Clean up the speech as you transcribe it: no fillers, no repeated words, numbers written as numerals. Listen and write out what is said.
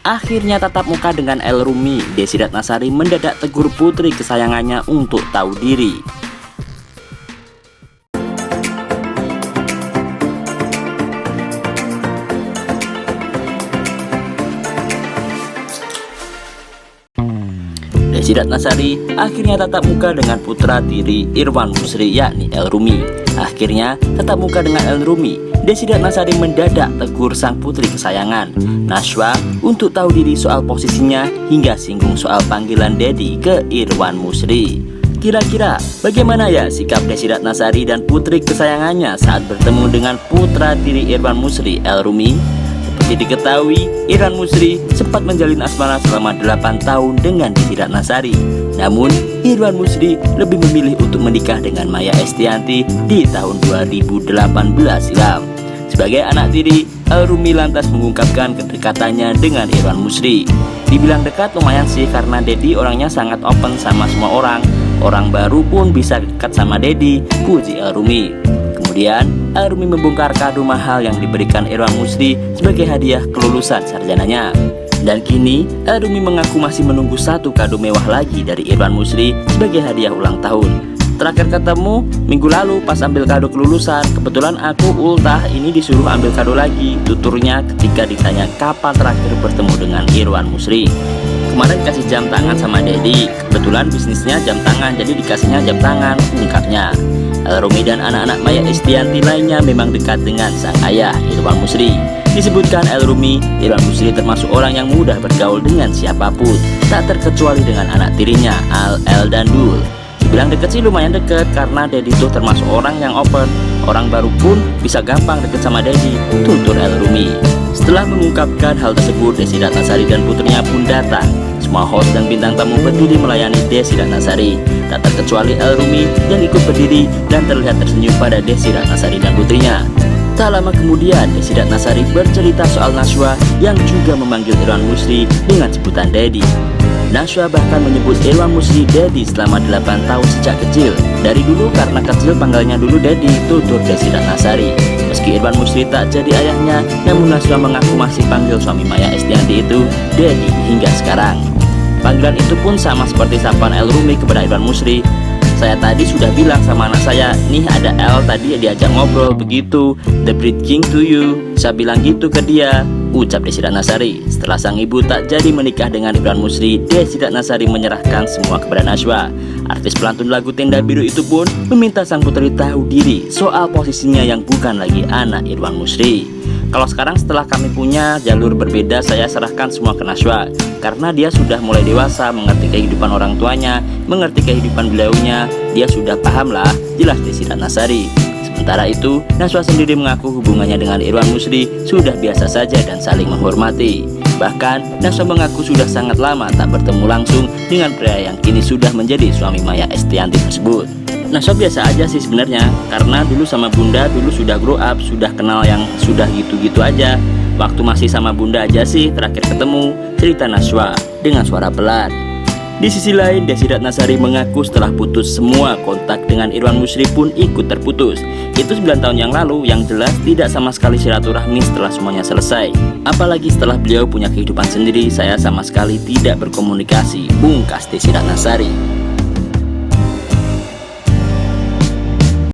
Akhirnya tatap muka dengan El Rumi, Desi Ratnasari mendadak tegur putri kesayangannya untuk tahu diri. Desi Ratnasari akhirnya tatap muka dengan putra tiri Irwan Musri yakni El Rumi. Akhirnya tatap muka dengan El Rumi, Desi Ratnasari mendadak tegur sang putri kesayangan Najwa untuk tahu diri soal posisinya hingga singgung soal panggilan Dedi ke Irwan Musri. Kira-kira bagaimana ya sikap Desi Ratnasari dan putri kesayangannya saat bertemu dengan putra tiri Irwan Musri, El Rumi? Seperti diketahui, Irwan Musri sempat menjalin asmara selama 8 tahun dengan Desi Ratnasari. Namun, Irwan Musri lebih memilih untuk menikah dengan Maya Estianty di tahun 2018 silam. Sebagai anak tiri, El Rumi lantas mengungkapkan kedekatannya dengan Irwan Musri. Dibilang dekat lumayan sih karena Dedi orangnya sangat open sama semua orang. Orang baru pun bisa dekat sama Dedi, puji El Rumi. Kemudian, El Rumi membongkar kado mahal yang diberikan Irwan Musri sebagai hadiah kelulusan sarjananya. Dan kini, El Rumi mengaku masih menunggu satu kado mewah lagi dari Irwan Musri sebagai hadiah ulang tahun. Terakhir ketemu minggu lalu pas ambil kado kelulusan, kebetulan aku ultah ini disuruh ambil kado lagi, tuturnya ketika ditanya kapan terakhir bertemu dengan Irwan Musri. Kemarin dikasih jam tangan sama Dedi, kebetulan bisnisnya jam tangan jadi dikasihnya jam tangan, ungkapnya. El Rumi dan anak-anak Maya Estianty lainnya memang dekat dengan sang ayah Irwan Musri. Disebutkan El Rumi, Irwan Musri termasuk orang yang mudah bergaul dengan siapapun, tak terkecuali dengan anak tirinya Al, El, dan Dul. Bilang deket sih lumayan deket karena Dedi tuh termasuk orang yang open. Orang baru pun bisa gampang deket sama Dedi, tutur El Rumi. Setelah mengungkapkan hal tersebut, Desi Ratnasari dan putrinya pun datang. Semua host dan bintang tamu berdiri melayani Desi Ratnasari, tak terkecuali El Rumi yang ikut berdiri dan terlihat tersenyum pada Desi Ratnasari dan putrinya. Tak lama kemudian, Desi Ratnasari bercerita soal Najwa yang juga memanggil Irwan Musri dengan sebutan Dedi. Najwa bahkan menyebut Irwan Musri Dedi selama 8 tahun sejak kecil. Dari dulu karena kecil panggilnya dulu Dedi, tutur Desi Ratnasari. Meski Irwan Musri tak jadi ayahnya, namun Najwa mengaku masih panggil suami Maya Estianty itu Dedi hingga sekarang. Panggilan itu pun sama seperti sapaan El Rumi kepada Irwan Musri. Saya tadi sudah bilang sama anak saya, nih ada El tadi diajak ngobrol begitu, the breed king to you. Saya bilang gitu ke dia, ucap Desi Ratnasari. Setelah sang ibu tak jadi menikah dengan Irwan Musri, Desi Ratnasari menyerahkan semua kepada Najwa. Artis pelantun lagu Tenda Biru itu pun meminta sang putri tahu diri soal posisinya yang bukan lagi anak Irwan Musri. Kalau sekarang setelah kami punya jalur berbeda, saya serahkan semua ke Najwa karena dia sudah mulai dewasa, mengerti kehidupan orang tuanya, mengerti kehidupan beliaunya. Dia sudah paham lah, jelas Desi Ratnasari. Sementara itu, Najwa sendiri mengaku hubungannya dengan Irwan Musri sudah biasa saja dan saling menghormati. Bahkan, Najwa mengaku sudah sangat lama tak bertemu langsung dengan pria yang kini sudah menjadi suami Maya Estianty tersebut. Najwa biasa aja sih sebenarnya, karena dulu sama bunda dulu sudah grow up, sudah kenal yang sudah gitu-gitu aja. Waktu masih sama bunda aja sih terakhir ketemu, cerita Najwa dengan suara pelan. Di sisi lain, Desi Ratnasari mengaku setelah putus semua kontak dengan Irwan Musri pun ikut terputus. Itu 9 tahun yang lalu, yang jelas tidak sama sekali silaturahmi setelah semuanya selesai. Apalagi setelah beliau punya kehidupan sendiri, saya sama sekali tidak berkomunikasi, bungkas Desi Ratnasari.